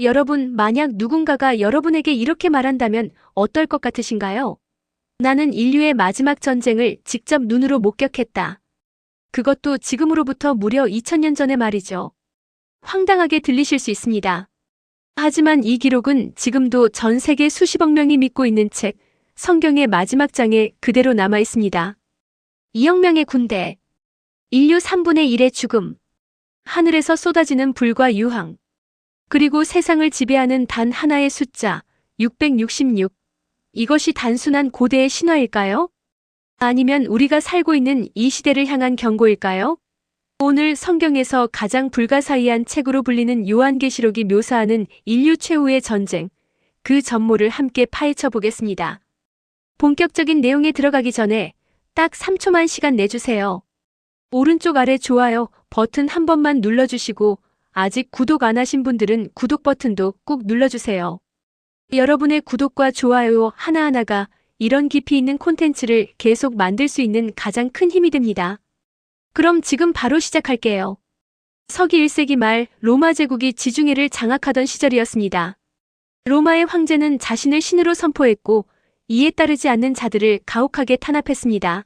여러분, 만약 누군가가 여러분에게 이렇게 말한다면 어떨 것 같으신가요? 나는 인류의 마지막 전쟁을 직접 눈으로 목격했다. 그것도 지금으로부터 무려 2000년 전의 말이죠. 황당하게 들리실 수 있습니다. 하지만 이 기록은 지금도 전 세계 수십억 명이 믿고 있는 책, 성경의 마지막 장에 그대로 남아 있습니다. 2억 명의 군대, 인류 3분의 1의 죽음, 하늘에서 쏟아지는 불과 유황, 그리고 세상을 지배하는 단 하나의 숫자, 666. 이것이 단순한 고대의 신화일까요? 아니면 우리가 살고 있는 이 시대를 향한 경고일까요? 오늘 성경에서 가장 불가사의한 책으로 불리는 요한계시록이 묘사하는 인류 최후의 전쟁, 그 전모를 함께 파헤쳐 보겠습니다. 본격적인 내용에 들어가기 전에 딱 3초만 시간 내주세요. 오른쪽 아래 좋아요 버튼 한 번만 눌러주시고 아직 구독 안 하신 분들은 구독 버튼도 꾹 눌러주세요. 여러분의 구독과 좋아요 하나하나가 이런 깊이 있는 콘텐츠를 계속 만들 수 있는 가장 큰 힘이 됩니다. 그럼 지금 바로 시작할게요. 서기 1세기 말 로마 제국이 지중해를 장악하던 시절이었습니다. 로마의 황제는 자신을 신으로 선포했고 이에 따르지 않는 자들을 가혹하게 탄압했습니다.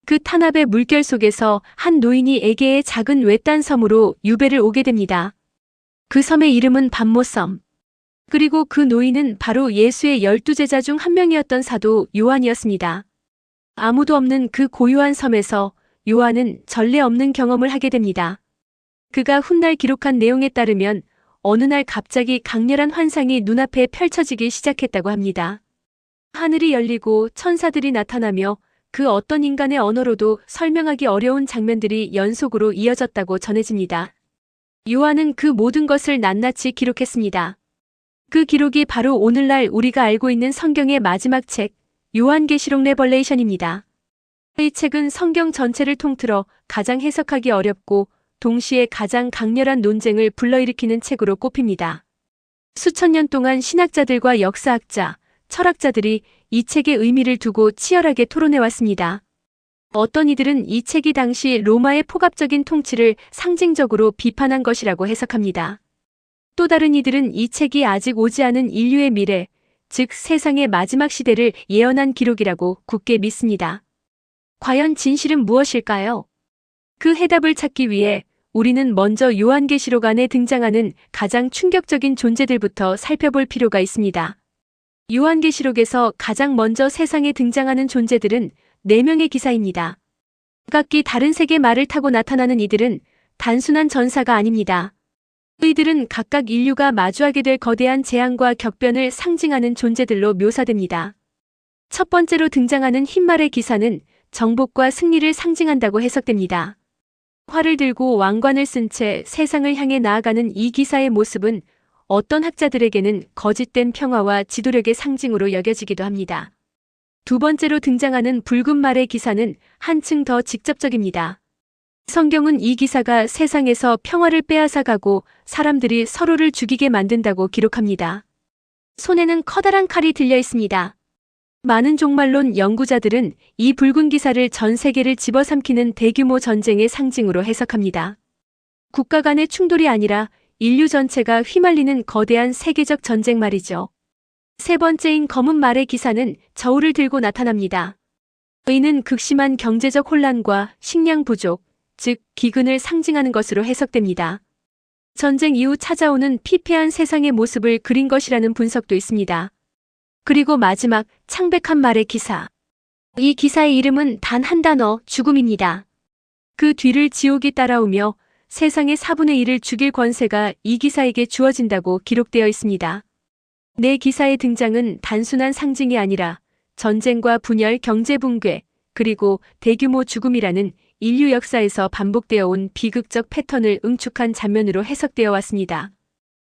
그 탄압의 물결 속에서 한 노인이 에게의 작은 외딴 섬으로 유배를 오게 됩니다. 그 섬의 이름은 밤모섬. 그리고 그 노인은 바로 예수의 12제자 중 한 명이었던 사도 요한이었습니다. 아무도 없는 그 고요한 섬에서 요한은 전례 없는 경험을 하게 됩니다. 그가 훗날 기록한 내용에 따르면 어느 날 갑자기 강렬한 환상이 눈앞에 펼쳐지기 시작했다고 합니다. 하늘이 열리고 천사들이 나타나며 그 어떤 인간의 언어로도 설명하기 어려운 장면들이 연속으로 이어졌다고 전해집니다. 요한은 그 모든 것을 낱낱이 기록했습니다. 그 기록이 바로 오늘날 우리가 알고 있는 성경의 마지막 책, 요한계시록 레벌레이션입니다. 이 책은 성경 전체를 통틀어 가장 해석하기 어렵고 동시에 가장 강렬한 논쟁을 불러일으키는 책으로 꼽힙니다. 수천 년 동안 신학자들과 역사학자, 철학자들이 이 책의 의미를 두고 치열하게 토론해왔습니다. 어떤 이들은 이 책이 당시 로마의 폭압적인 통치를 상징적으로 비판한 것이라고 해석합니다. 또 다른 이들은 이 책이 아직 오지 않은 인류의 미래, 즉 세상의 마지막 시대를 예언한 기록이라고 굳게 믿습니다. 과연 진실은 무엇일까요? 그 해답을 찾기 위해 우리는 먼저 요한계시록 안에 등장하는 가장 충격적인 존재들부터 살펴볼 필요가 있습니다. 요한계시록에서 가장 먼저 세상에 등장하는 존재들은 4명의 기사입니다. 각기 다른 색의 말을 타고 나타나는 이들은 단순한 전사가 아닙니다. 이들은 각각 인류가 마주하게 될 거대한 재앙과 격변을 상징하는 존재들로 묘사됩니다. 첫 번째로 등장하는 흰말의 기사는 정복과 승리를 상징한다고 해석됩니다. 활을 들고 왕관을 쓴 채 세상을 향해 나아가는 이 기사의 모습은 어떤 학자들에게는 거짓된 평화와 지도력의 상징으로 여겨지기도 합니다. 두 번째로 등장하는 붉은 말의 기사는 한층 더 직접적입니다. 성경은 이 기사가 세상에서 평화를 빼앗아가고 사람들이 서로를 죽이게 만든다고 기록합니다. 손에는 커다란 칼이 들려 있습니다. 많은 종말론 연구자들은 이 붉은 기사를 전 세계를 집어삼키는 대규모 전쟁의 상징으로 해석합니다. 국가 간의 충돌이 아니라 인류 전체가 휘말리는 거대한 세계적 전쟁 말이죠. 세 번째인 검은 말의 기사는 저울을 들고 나타납니다. 이는 극심한 경제적 혼란과 식량 부족, 즉 기근을 상징하는 것으로 해석됩니다. 전쟁 이후 찾아오는 피폐한 세상의 모습을 그린 것이라는 분석도 있습니다. 그리고 마지막 창백한 말의 기사. 이 기사의 이름은 단 한 단어, 죽음입니다. 그 뒤를 지옥이 따라오며 세상의 4분의 1을 죽일 권세가 이 기사에게 주어진다고 기록되어 있습니다. 네 기사의 등장은 단순한 상징이 아니라 전쟁과 분열, 경제 붕괴, 그리고 대규모 죽음이라는 인류 역사에서 반복되어 온 비극적 패턴을 응축한 장면으로 해석되어 왔습니다.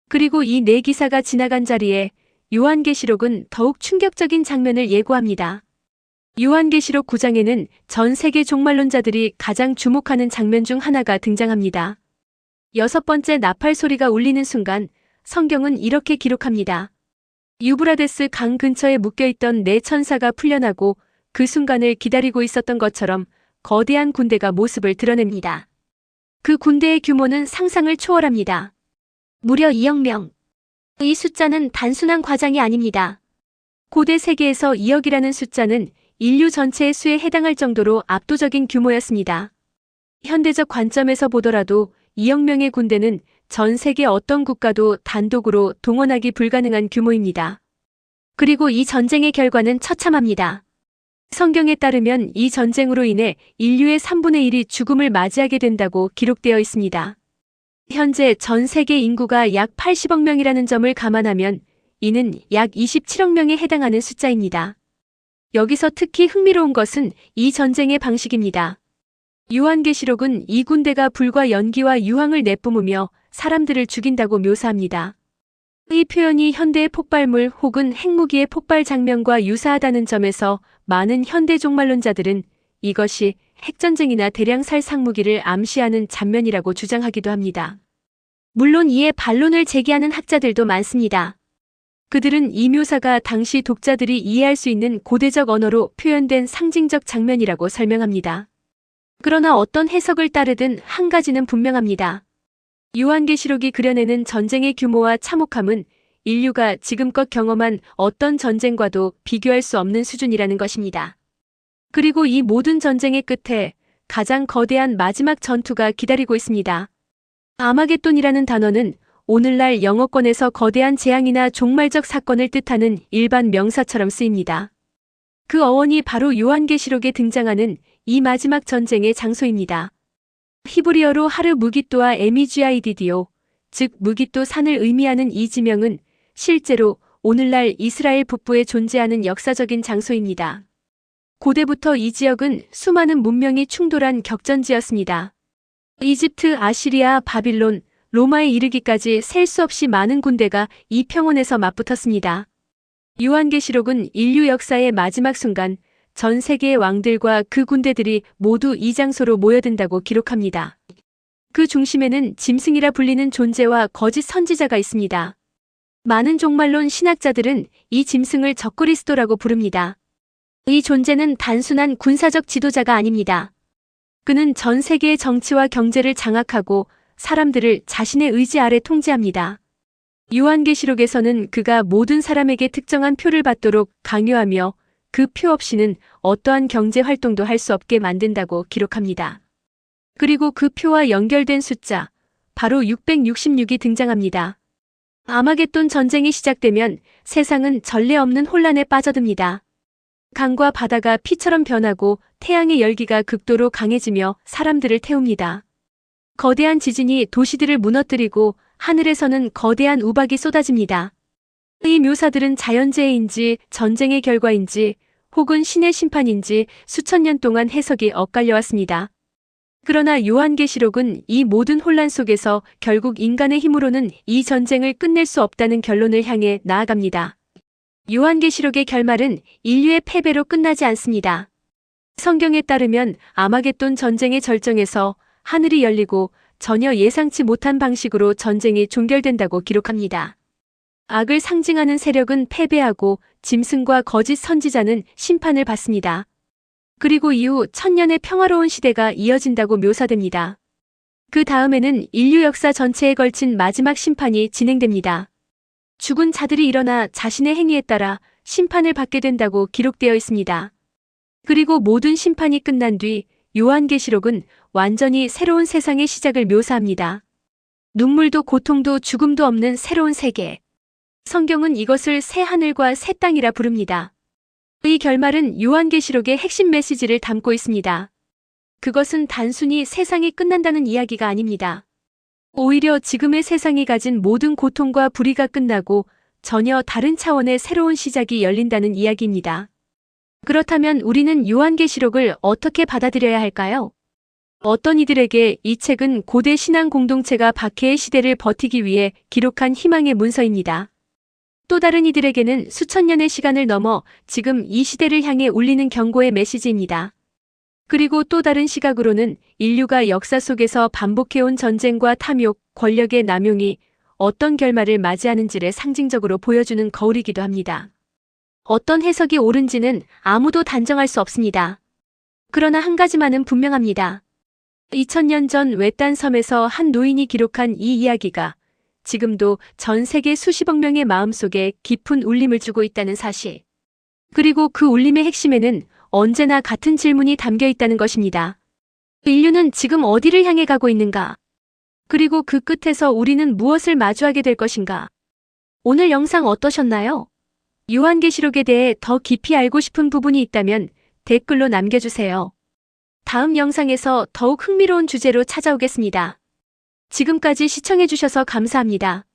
그리고 이 네 기사가 지나간 자리에 요한계시록은 더욱 충격적인 장면을 예고합니다. 요한계시록 9장에는 전 세계 종말론자들이 가장 주목하는 장면 중 하나가 등장합니다. 6번째 나팔 소리가 울리는 순간 성경은 이렇게 기록합니다. 유브라데스 강 근처에 묶여있던 네 천사가 풀려나고 그 순간을 기다리고 있었던 것처럼 거대한 군대가 모습을 드러냅니다. 그 군대의 규모는 상상을 초월합니다. 무려 2억 명. 이 숫자는 단순한 과장이 아닙니다. 고대 세계에서 2억이라는 숫자는 인류 전체의 수에 해당할 정도로 압도적인 규모였습니다. 현대적 관점에서 보더라도 2억 명의 군대는 전 세계 어떤 국가도 단독으로 동원하기 불가능한 규모입니다. 그리고 이 전쟁의 결과는 처참합니다. 성경에 따르면 이 전쟁으로 인해 인류의 3분의 1이 죽음을 맞이하게 된다고 기록되어 있습니다. 현재 전 세계 인구가 약 80억 명이라는 점을 감안하면 이는 약 27억 명에 해당하는 숫자입니다. 여기서 특히 흥미로운 것은 이 전쟁의 방식입니다. 요한계시록은 이 군대가 불과 연기와 유황을 내뿜으며 사람들을 죽인다고 묘사합니다. 이 표현이 현대의 폭발물 혹은 핵무기의 폭발 장면과 유사하다는 점에서 많은 현대 종말론자들은 이것이 핵전쟁이나 대량 살상무기를 암시하는 장면이라고 주장하기도 합니다. 물론 이에 반론을 제기하는 학자들도 많습니다. 그들은 이 묘사가 당시 독자들이 이해할 수 있는 고대적 언어로 표현된 상징적 장면이라고 설명합니다. 그러나 어떤 해석을 따르든 한 가지는 분명합니다. 요한계시록이 그려내는 전쟁의 규모와 참혹함은 인류가 지금껏 경험한 어떤 전쟁과도 비교할 수 없는 수준이라는 것입니다. 그리고 이 모든 전쟁의 끝에 가장 거대한 마지막 전투가 기다리고 있습니다. 아마겟돈이라는 단어는 오늘날 영어권에서 거대한 재앙이나 종말적 사건을 뜻하는 일반 명사처럼 쓰입니다. 그 어원이 바로 요한계시록에 등장하는 이 마지막 전쟁의 장소입니다. 히브리어로 하르 무깃도와 에미쥐아이디디오, 즉 무깃도 산을 의미하는 이 지명은 실제로 오늘날 이스라엘 북부에 존재하는 역사적인 장소입니다. 고대부터 이 지역은 수많은 문명이 충돌한 격전지였습니다. 이집트, 아시리아, 바빌론, 로마에 이르기까지 셀 수 없이 많은 군대가 이 평원에서 맞붙었습니다. 요한계시록은 인류 역사의 마지막 순간 전 세계의 왕들과 그 군대들이 모두 이 장소로 모여든다고 기록합니다. 그 중심에는 짐승이라 불리는 존재와 거짓 선지자가 있습니다. 많은 종말론 신학자들은 이 짐승을 적그리스도라고 부릅니다. 이 존재는 단순한 군사적 지도자가 아닙니다. 그는 전 세계의 정치와 경제를 장악하고 사람들을 자신의 의지 아래 통제합니다. 요한계시록에서는 그가 모든 사람에게 특정한 표를 받도록 강요하며 그 표 없이는 어떠한 경제 활동도 할 수 없게 만든다고 기록합니다. 그리고 그 표와 연결된 숫자, 바로 666이 등장합니다. 아마겟돈 전쟁이 시작되면 세상은 전례 없는 혼란에 빠져듭니다. 강과 바다가 피처럼 변하고 태양의 열기가 극도로 강해지며 사람들을 태웁니다. 거대한 지진이 도시들을 무너뜨리고 하늘에서는 거대한 우박이 쏟아집니다. 이 묘사들은 자연재해인지 전쟁의 결과인지 혹은 신의 심판인지 수천 년 동안 해석이 엇갈려왔습니다. 그러나 요한계시록은 이 모든 혼란 속에서 결국 인간의 힘으로는 이 전쟁을 끝낼 수 없다는 결론을 향해 나아갑니다. 요한계시록의 결말은 인류의 패배로 끝나지 않습니다. 성경에 따르면 아마겟돈 전쟁의 절정에서 하늘이 열리고 전혀 예상치 못한 방식으로 전쟁이 종결된다고 기록합니다. 악을 상징하는 세력은 패배하고 짐승과 거짓 선지자는 심판을 받습니다. 그리고 이후 천년의 평화로운 시대가 이어진다고 묘사됩니다. 그 다음에는 인류 역사 전체에 걸친 마지막 심판이 진행됩니다. 죽은 자들이 일어나 자신의 행위에 따라 심판을 받게 된다고 기록되어 있습니다. 그리고 모든 심판이 끝난 뒤 요한계시록은 완전히 새로운 세상의 시작을 묘사합니다. 눈물도 고통도 죽음도 없는 새로운 세계. 성경은 이것을 새 하늘과 새 땅이라 부릅니다. 이 결말은 요한계시록의 핵심 메시지를 담고 있습니다. 그것은 단순히 세상이 끝난다는 이야기가 아닙니다. 오히려 지금의 세상이 가진 모든 고통과 불의가 끝나고 전혀 다른 차원의 새로운 시작이 열린다는 이야기입니다. 그렇다면 우리는 요한계시록을 어떻게 받아들여야 할까요? 어떤 이들에게 이 책은 고대 신앙 공동체가 박해의 시대를 버티기 위해 기록한 희망의 문서입니다. 또 다른 이들에게는 수천 년의 시간을 넘어 지금 이 시대를 향해 울리는 경고의 메시지입니다. 그리고 또 다른 시각으로는 인류가 역사 속에서 반복해온 전쟁과 탐욕, 권력의 남용이 어떤 결말을 맞이하는지를 상징적으로 보여주는 거울이기도 합니다. 어떤 해석이 옳은지는 아무도 단정할 수 없습니다. 그러나 한 가지만은 분명합니다. 2000년 전 외딴 섬에서 한 노인이 기록한 이 이야기가 지금도 전 세계 수십억 명의 마음속에 깊은 울림을 주고 있다는 사실. 그리고 그 울림의 핵심에는 언제나 같은 질문이 담겨 있다는 것입니다. 인류는 지금 어디를 향해 가고 있는가? 그리고 그 끝에서 우리는 무엇을 마주하게 될 것인가? 오늘 영상 어떠셨나요? 요한계시록에 대해 더 깊이 알고 싶은 부분이 있다면 댓글로 남겨주세요. 다음 영상에서 더욱 흥미로운 주제로 찾아오겠습니다. 지금까지 시청해주셔서 감사합니다.